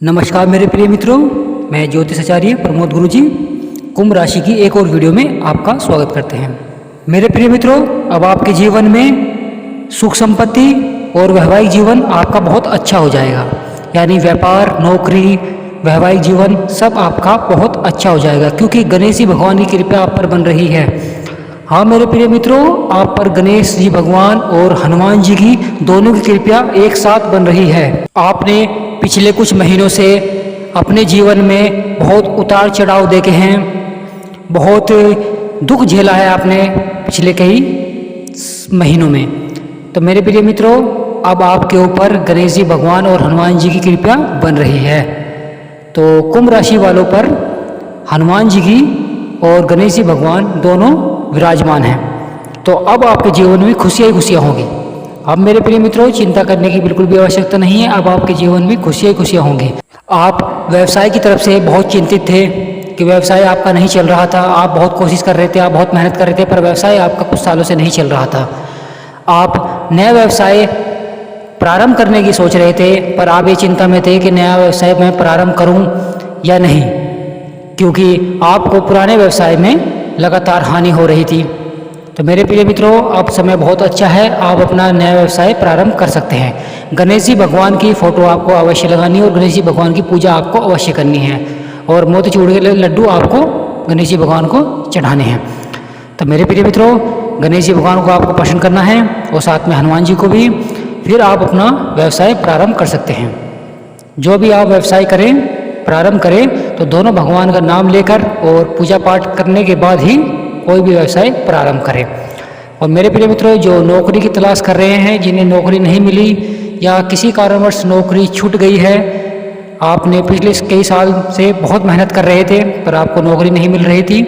नमस्कार मेरे प्रिय मित्रों, मैं ज्योतिष आचार्य प्रमोद गुरुजी कुंभ राशि की एक और वीडियो में आपका स्वागत करते हैं। मेरे प्रिय मित्रों, अब आपके जीवन में सुख संपत्ति और वैवाहिक जीवन आपका बहुत अच्छा हो जाएगा। यानी व्यापार, नौकरी, वैवाहिक जीवन सब आपका बहुत अच्छा हो जाएगा, क्योंकि गणेश जी भगवान की कृपा आप पर बन रही है। हाँ मेरे प्रिय मित्रों, आप पर गणेश जी भगवान और हनुमान जी की दोनों की कृपा एक साथ बन रही है। आपने पिछले कुछ महीनों से अपने जीवन में बहुत उतार चढ़ाव देखे हैं, बहुत दुख झेला है आपने पिछले कई महीनों में। तो मेरे प्रिय मित्रों, अब आपके ऊपर गणेश जी भगवान और हनुमान जी की कृपा बन रही है। तो कुंभ राशि वालों पर हनुमान जी की और गणेश जी भगवान दोनों विराजमान हैं। तो अब आपके जीवन में खुशियाँ ही खुशियाँ होंगी। अब मेरे प्रिय मित्रों, चिंता करने की बिल्कुल भी आवश्यकता नहीं है। अब आपके जीवन में खुशियाँ ही खुशियाँ होंगी। आप व्यवसाय की तरफ से बहुत चिंतित थे कि व्यवसाय आपका नहीं चल रहा था। आप बहुत कोशिश कर रहे थे, आप बहुत मेहनत कर रहे थे, पर व्यवसाय आपका कुछ सालों से नहीं चल रहा था। आप नया व्यवसाय प्रारंभ करने की सोच रहे थे, पर आप ये चिंता में थे कि नया व्यवसाय मैं प्रारंभ करूं या नहीं, क्योंकि आपको पुराने व्यवसाय में लगातार हानि हो रही थी। तो मेरे प्रिय मित्रों, अब समय बहुत अच्छा है, आप अपना नया व्यवसाय प्रारंभ कर सकते हैं। गणेश जी भगवान की फोटो आपको अवश्य लगानी है और गणेश जी भगवान की पूजा आपको अवश्य करनी है, और मोतीचूर के लड्डू आपको गणेश जी भगवान को चढ़ाने हैं। तो मेरे प्रिय मित्रों, गणेश जी भगवान को आपको प्रसन्न करना है और साथ में हनुमान जी को भी। फिर आप अपना व्यवसाय प्रारंभ कर सकते हैं। जो भी आप व्यवसाय करें, प्रारंभ करें, तो दोनों भगवान का नाम लेकर और पूजा पाठ करने के बाद ही कोई भी व्यवसाय प्रारंभ करें। और मेरे प्रिय मित्रों, जो नौकरी की तलाश कर रहे हैं, जिन्हें नौकरी नहीं मिली या किसी कारणवश नौकरी छूट गई है, आपने पिछले कई साल से बहुत मेहनत कर रहे थे पर आपको नौकरी नहीं मिल रही थी,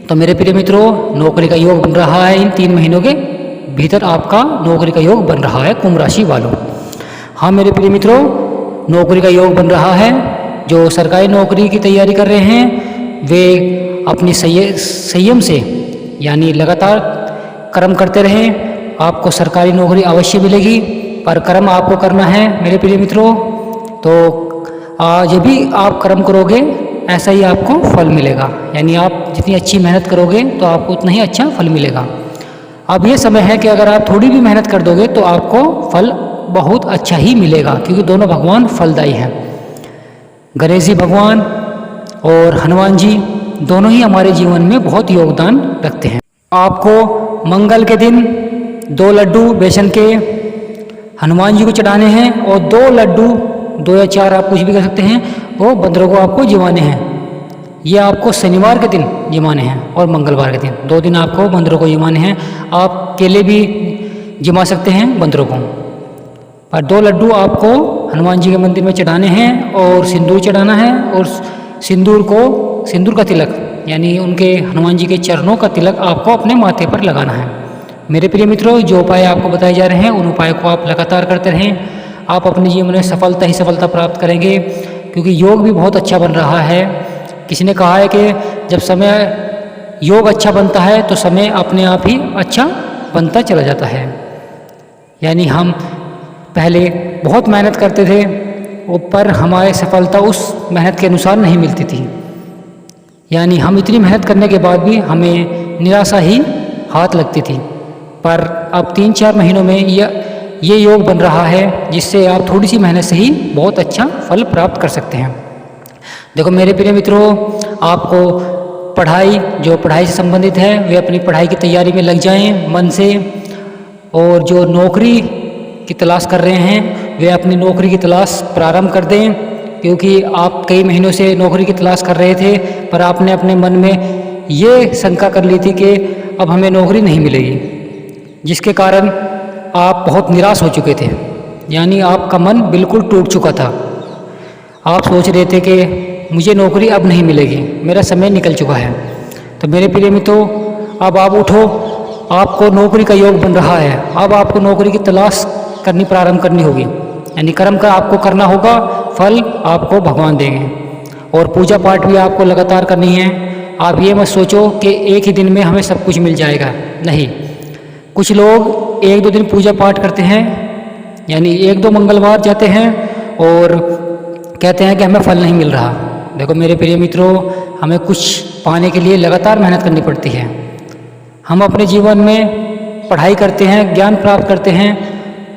तो मेरे प्रिय मित्रों, नौकरी का योग बन रहा है। इन 3 महीनों के भीतर आपका नौकरी का योग बन रहा है कुंभ राशि वालों। हाँ मेरे प्रिय मित्रों, नौकरी का योग बन रहा है। जो सरकारी नौकरी की तैयारी कर रहे हैं, वे अपनी संयम से यानी लगातार कर्म करते रहें। आपको सरकारी नौकरी अवश्य मिलेगी, पर कर्म आपको करना है मेरे प्रिय मित्रों। तो जब भी आप कर्म करोगे, ऐसा ही आपको फल मिलेगा। यानी आप जितनी अच्छी मेहनत करोगे तो आपको उतना ही अच्छा फल मिलेगा। अब ये समय है कि अगर आप थोड़ी भी मेहनत कर दोगे तो आपको फल बहुत अच्छा ही मिलेगा, क्योंकि दोनों भगवान फलदायी हैं। गणेश जी भगवान और हनुमान जी दोनों ही हमारे जीवन में बहुत योगदान रखते हैं। आपको मंगल के दिन 2 लड्डू बेसन के हनुमान जी को चढ़ाने हैं, और 2 लड्डू, 2 या 4 आप कुछ भी कर सकते हैं, वो बंदरों को आपको जिमाने हैं। ये आपको शनिवार के दिन जिमाने हैं और मंगलवार के दिन, 2 दिन आपको बंदरों को जिमाने हैं। आप केले भी जिमा सकते हैं बंदरों को, पर 2 लड्डू आपको हनुमान जी के मंदिर में चढ़ाने हैं और सिंदूर चढ़ाना है। और सिंदूर का तिलक यानी उनके हनुमान जी के चरणों का तिलक आपको अपने माथे पर लगाना है। मेरे प्रिय मित्रों, जो उपाय आपको बताए जा रहे हैं, उन उपायों को आप लगातार करते रहें। आप अपने जीवन में सफलता ही सफलता प्राप्त करेंगे, क्योंकि योग भी बहुत अच्छा बन रहा है। किसी ने कहा है कि जब समय योग अच्छा बनता है तो समय अपने आप ही अच्छा बनता चला जाता है। यानी हम पहले बहुत मेहनत करते थे, पर हमारी सफलता उस मेहनत के अनुसार नहीं मिलती थी। यानी हम इतनी मेहनत करने के बाद भी हमें निराशा ही हाथ लगती थी। पर अब 3-4 महीनों में ये योग बन रहा है, जिससे आप थोड़ी सी मेहनत से ही बहुत अच्छा फल प्राप्त कर सकते हैं। देखो मेरे प्रिय मित्रों, आपको पढ़ाई से संबंधित है, वे अपनी पढ़ाई की तैयारी में लग जाएं मन से। और जो नौकरी की तलाश कर रहे हैं, वे अपनी नौकरी की तलाश प्रारंभ कर दें, क्योंकि आप कई महीनों से नौकरी की तलाश कर रहे थे, पर आपने अपने मन में ये शंका कर ली थी कि अब हमें नौकरी नहीं मिलेगी, जिसके कारण आप बहुत निराश हो चुके थे। यानी आपका मन बिल्कुल टूट चुका था। आप सोच रहे थे कि मुझे नौकरी अब नहीं मिलेगी, मेरा समय निकल चुका है। तो मेरे प्रिय मित्रों, अब आप उठो, आपको नौकरी का योग बन रहा है। अब आपको नौकरी की तलाश करनी प्रारंभ करनी होगी, यानी कर्म का आपको करना होगा, फल आपको भगवान देंगे। और पूजा पाठ भी आपको लगातार करनी है। आप ये मत सोचो कि एक ही दिन में हमें सब कुछ मिल जाएगा, नहीं। कुछ लोग 1-2 दिन पूजा पाठ करते हैं, यानी 1-2 मंगलवार जाते हैं और कहते हैं कि हमें फल नहीं मिल रहा। देखो मेरे प्रिय मित्रों, हमें कुछ पाने के लिए लगातार मेहनत करनी पड़ती है। हम अपने जीवन में पढ़ाई करते हैं, ज्ञान प्राप्त करते हैं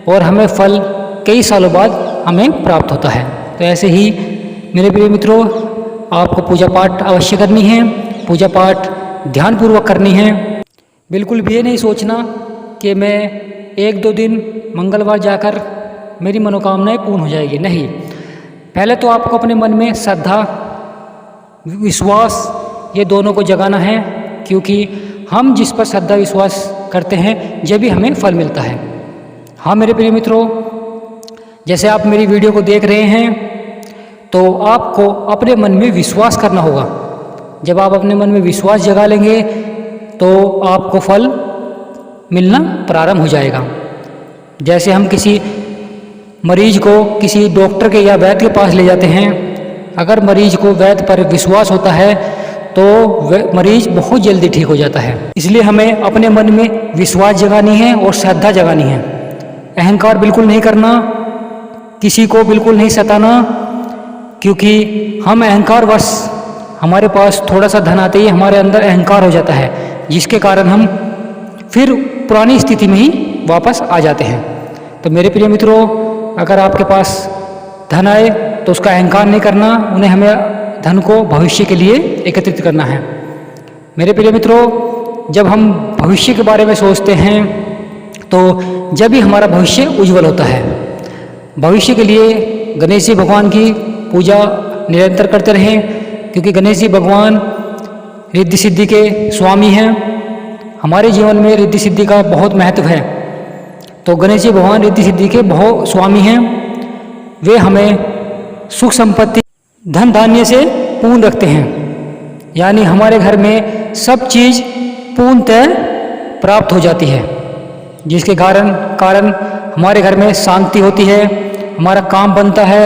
और हमें फल कई सालों बाद हमें प्राप्त होता है। तो ऐसे ही मेरे प्रिय मित्रों, आपको पूजा पाठ अवश्य करनी है, पूजा पाठ ध्यानपूर्वक करनी है। बिल्कुल भी ये नहीं सोचना कि मैं 1-2 दिन मंगलवार जाकर मेरी मनोकामनाएं पूर्ण हो जाएगी। नहीं, पहले तो आपको अपने मन में श्रद्धा, विश्वास ये दोनों को जगाना है, क्योंकि हम जिस पर श्रद्धा विश्वास करते हैं जब भी हमें फल मिलता है। हाँ मेरे प्रिय मित्रों, जैसे आप मेरी वीडियो को देख रहे हैं तो आपको अपने मन में विश्वास करना होगा। जब आप अपने मन में विश्वास जगा लेंगे तो आपको फल मिलना प्रारंभ हो जाएगा। जैसे हम किसी मरीज को किसी डॉक्टर के या वैद्य के पास ले जाते हैं, अगर मरीज को वैद्य पर विश्वास होता है तो मरीज बहुत जल्दी ठीक हो जाता है। इसलिए हमें अपने मन में विश्वास जगानी है और श्रद्धा जगानी है। अहंकार बिल्कुल नहीं करना, किसी को बिल्कुल नहीं सताना, क्योंकि हम अहंकारवश हमारे पास थोड़ा सा धन आते ही हमारे अंदर अहंकार हो जाता है, जिसके कारण हम फिर पुरानी स्थिति में ही वापस आ जाते हैं। तो मेरे प्रिय मित्रों, अगर आपके पास धन आए तो उसका अहंकार नहीं करना, उन्हें हमें धन को भविष्य के लिए एकत्रित करना है। मेरे प्रिय मित्रों, जब हम भविष्य के बारे में सोचते हैं तो जब भी हमारा भविष्य उज्जवल होता है। भविष्य के लिए गणेश जी भगवान की पूजा निरंतर करते रहें, क्योंकि गणेश जी भगवान रिद्धि सिद्धि के स्वामी हैं। हमारे जीवन में रिद्धि सिद्धि का बहुत महत्व है। तो गणेश जी भगवान रिद्धि सिद्धि के बहुत स्वामी हैं। वे हमें सुख संपत्ति, धन धान्य से पूर्ण रखते हैं, यानी हमारे घर में सब चीज़ पूर्णतः प्राप्त हो जाती है, जिसके कारण हमारे घर में शांति होती है, हमारा काम बनता है,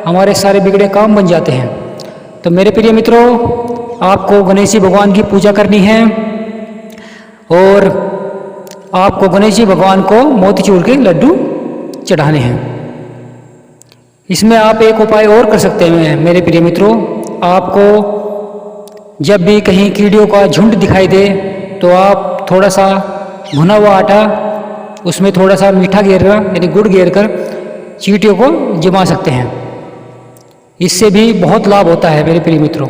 हमारे सारे बिगड़े काम बन जाते हैं। तो मेरे प्रिय मित्रों, आपको गणेश जी भगवान की पूजा करनी है और आपको गणेश जी भगवान को मोतीचूर के लड्डू चढ़ाने हैं। इसमें आप एक उपाय और कर सकते हैं मेरे प्रिय मित्रों। आपको जब भी कहीं कीड़ियों का झुंड दिखाई दे तो आप थोड़ा सा भुना हुआ आटा, उसमें थोड़ा सा मीठा घेर यानी गुड़ घेर कर चींटियों को जमा सकते हैं। इससे भी बहुत लाभ होता है मेरे प्रिय मित्रों।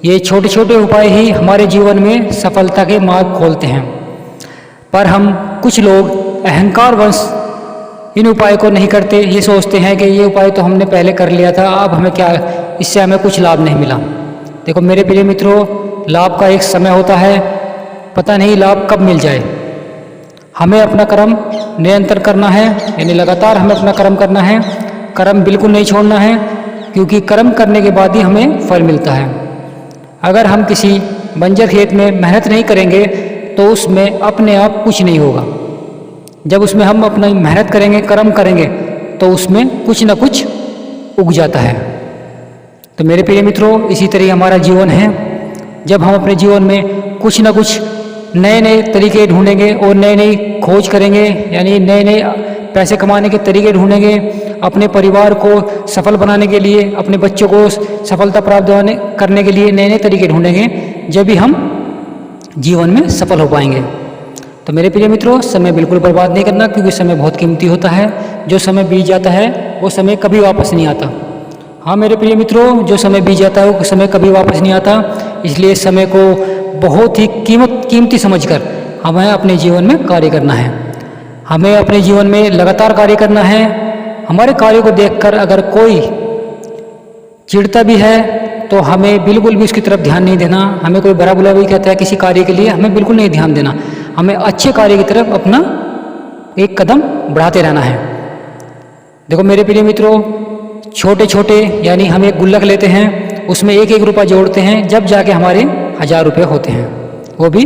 ये छोटे छोटे उपाय ही हमारे जीवन में सफलता के मार्ग खोलते हैं, पर हम कुछ लोग अहंकारवश इन उपाय को नहीं करते। ये सोचते हैं कि ये उपाय तो हमने पहले कर लिया था, अब हमें क्या, इससे हमें कुछ लाभ नहीं मिला। देखो मेरे प्रिय मित्रों, लाभ का एक समय होता है, पता नहीं लाभ कब मिल जाए। हमें अपना कर्म निरंतर करना है, यानी लगातार हमें अपना कर्म करना है। कर्म बिल्कुल नहीं छोड़ना है, क्योंकि कर्म करने के बाद ही हमें फल मिलता है। अगर हम किसी बंजर खेत में मेहनत नहीं करेंगे तो उसमें अपने आप कुछ नहीं होगा। जब उसमें हम अपनी मेहनत करेंगे, कर्म करेंगे, तो उसमें कुछ न कुछ उग जाता है। तो मेरे प्रिय मित्रों, इसी तरह हमारा जीवन है। जब हम अपने जीवन में कुछ न कुछ नए नए तरीके ढूंढेंगे और नई नई खोज करेंगे, यानी नए नए पैसे कमाने के तरीके ढूंढेंगे, अपने परिवार को सफल बनाने के लिए, अपने बच्चों को सफलता प्राप्त करने के लिए नए नए तरीके ढूंढेंगे, जब भी हम जीवन में सफल हो पाएंगे। तो मेरे प्रिय मित्रों, समय बिल्कुल बर्बाद नहीं करना, क्योंकि समय बहुत कीमती होता है। जो समय बीत जाता है वो समय कभी वापस नहीं आता। हाँ मेरे प्रिय मित्रों, जो समय बीत जाता है वो समय कभी वापस नहीं आता। इसलिए समय को बहुत ही कीमती समझकर हमें अपने जीवन में कार्य करना है। हमें अपने जीवन में लगातार कार्य करना है। हमारे कार्य को देखकर अगर कोई चिढ़ता भी है तो हमें बिल्कुल भी उसकी तरफ ध्यान नहीं देना। हमें कोई बुरा बुला भी कहता है किसी कार्य के लिए, हमें बिल्कुल नहीं ध्यान देना। हमें अच्छे कार्य की तरफ अपना एक कदम बढ़ाते रहना है। देखो मेरे प्रिय मित्रों, छोटे छोटे यानी हम एक गुल्लक लेते हैं, उसमें 1-1 रुपया जोड़ते हैं, जब जाके हमारे 1000 रुपये होते हैं, वो भी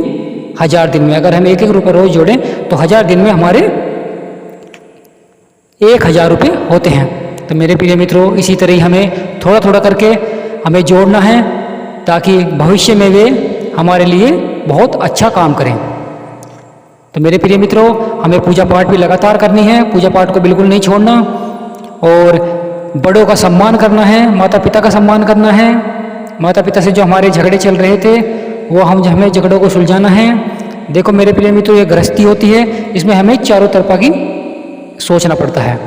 1000 दिन में। अगर हम 1-1 रुपया रोज जोड़ें तो 1000 दिन में हमारे 1000 रुपये होते हैं। तो मेरे प्रिय मित्रों, इसी तरह हमें थोड़ा थोड़ा करके हमें जोड़ना है, ताकि भविष्य में वे हमारे लिए बहुत अच्छा काम करें। तो मेरे प्रिय मित्रों, हमें पूजा पाठ भी लगातार करनी है, पूजा पाठ को बिल्कुल नहीं छोड़ना। और बड़ों का सम्मान करना है, माता पिता का सम्मान करना है। माता पिता से जो हमारे झगड़े चल रहे थे वो हमें झगड़ों को सुलझाना है। देखो मेरे प्रिय मित्रों, ये गृहस्थी होती है, इसमें हमें चारों तरफा की सोचना पड़ता है।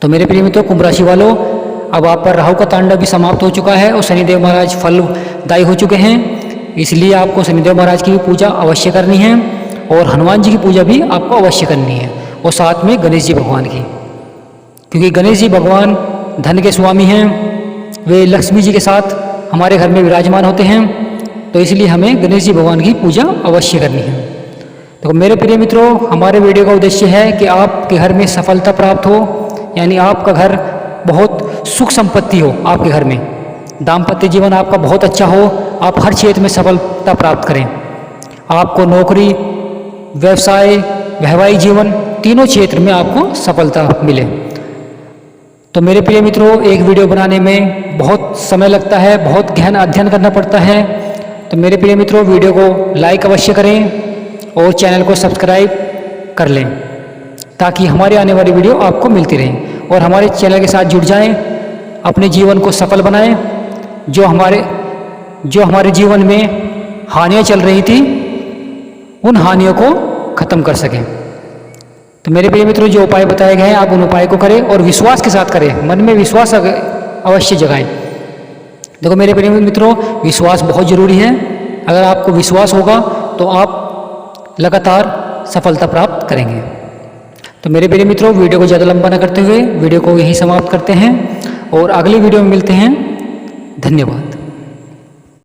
तो मेरे प्रिय मित्रों, कुंभ राशि वालों, अब आप पर राहु का तांडव भी समाप्त हो चुका है और शनिदेव महाराज फलदायी हो चुके हैं। इसलिए आपको शनिदेव महाराज की भी पूजा अवश्य करनी है और हनुमान जी की पूजा भी आपको अवश्य करनी है, और साथ में गणेश जी भगवान की, क्योंकि गणेश जी भगवान धन के स्वामी हैं। वे लक्ष्मी जी के साथ हमारे घर में विराजमान होते हैं, तो इसलिए हमें गणेश जी भगवान की पूजा अवश्य करनी है। तो मेरे प्रिय मित्रों, हमारे वीडियो का उद्देश्य है कि आपके घर में सफलता प्राप्त हो, यानी आपका घर बहुत सुख संपत्ति हो, आपके घर में दाम्पत्य जीवन आपका बहुत अच्छा हो, आप हर क्षेत्र में सफलता प्राप्त करें। आपको नौकरी, व्यवसाय, वैवाहिक जीवन तीनों क्षेत्र में आपको सफलता मिले। तो मेरे प्रिय मित्रों, एक वीडियो बनाने में बहुत समय लगता है, बहुत गहन अध्ययन करना पड़ता है। तो मेरे प्रिय मित्रों, वीडियो को लाइक अवश्य करें और चैनल को सब्सक्राइब कर लें, ताकि हमारे आने वाली वीडियो आपको मिलती रहें, और हमारे चैनल के साथ जुड़ जाएं, अपने जीवन को सफल बनाएं। जो हमारे जीवन में हानियां चल रही थी, उन हानियों को खत्म कर सकें। तो मेरे प्रिय मित्रों, जो उपाय बताए गए हैं आप उन उपाय को करें और विश्वास के साथ करें, मन में विश्वास अवश्य जगाएं। देखो मेरे प्रिय मित्रों, विश्वास बहुत जरूरी है। अगर आपको विश्वास होगा तो आप लगातार सफलता प्राप्त करेंगे। तो मेरे प्रिय मित्रों, वीडियो को ज़्यादा लंबा न करते हुए वीडियो को यहीं समाप्त करते हैं और अगली वीडियो में मिलते हैं। धन्यवाद।